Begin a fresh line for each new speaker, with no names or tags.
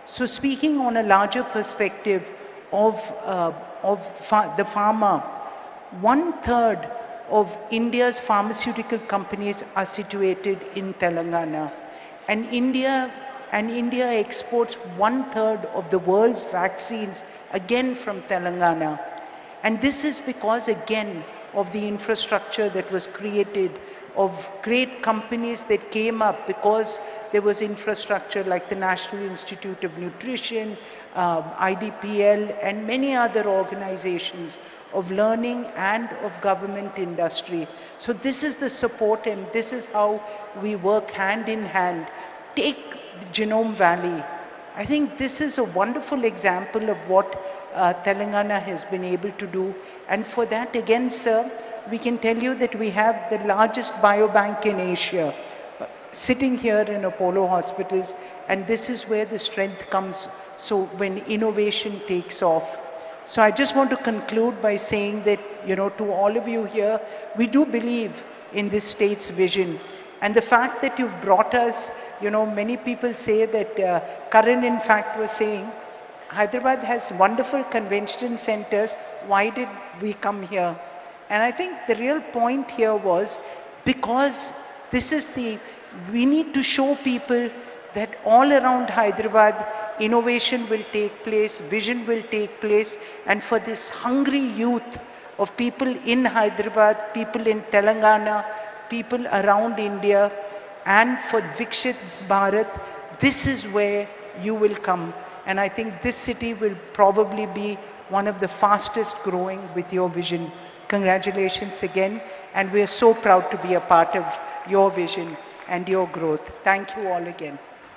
So speaking on a larger perspective of, the pharma, one third of India's pharmaceutical companies are situated in Telangana. And India exports one third of the world's vaccines again from Telangana. And this is because again of the infrastructure that was created, of great companies that came up because there was infrastructure like the National Institute of Nutrition, IDPL, and many other organizations of learning and of government industry. So this is the support, and this is how we work hand in hand. Take the Genome Valley. I think this is a wonderful example of what Telangana has been able to do. And for that, again, sir, we can tell you that we have the largest biobank in Asia sitting here in Apollo hospitals, and this is where the strength comes. So when innovation takes off. So I just want to conclude by saying that, to all of you here, we do believe in this state's vision. And the fact that you've brought us, many people say that, Karan in fact was saying, Hyderabad has wonderful convention centers, why did we come here? And I think the real point here was because we need to show people that all around Hyderabad, innovation will take place, vision will take place, and for this hungry youth of people in Hyderabad, people in Telangana, people around India, and for Vikshit Bharat, this is where you will come. And I think this city will probably be one of the fastest growing with your vision. Congratulations again, and we are so proud to be a part of your vision and your growth. Thank you all again.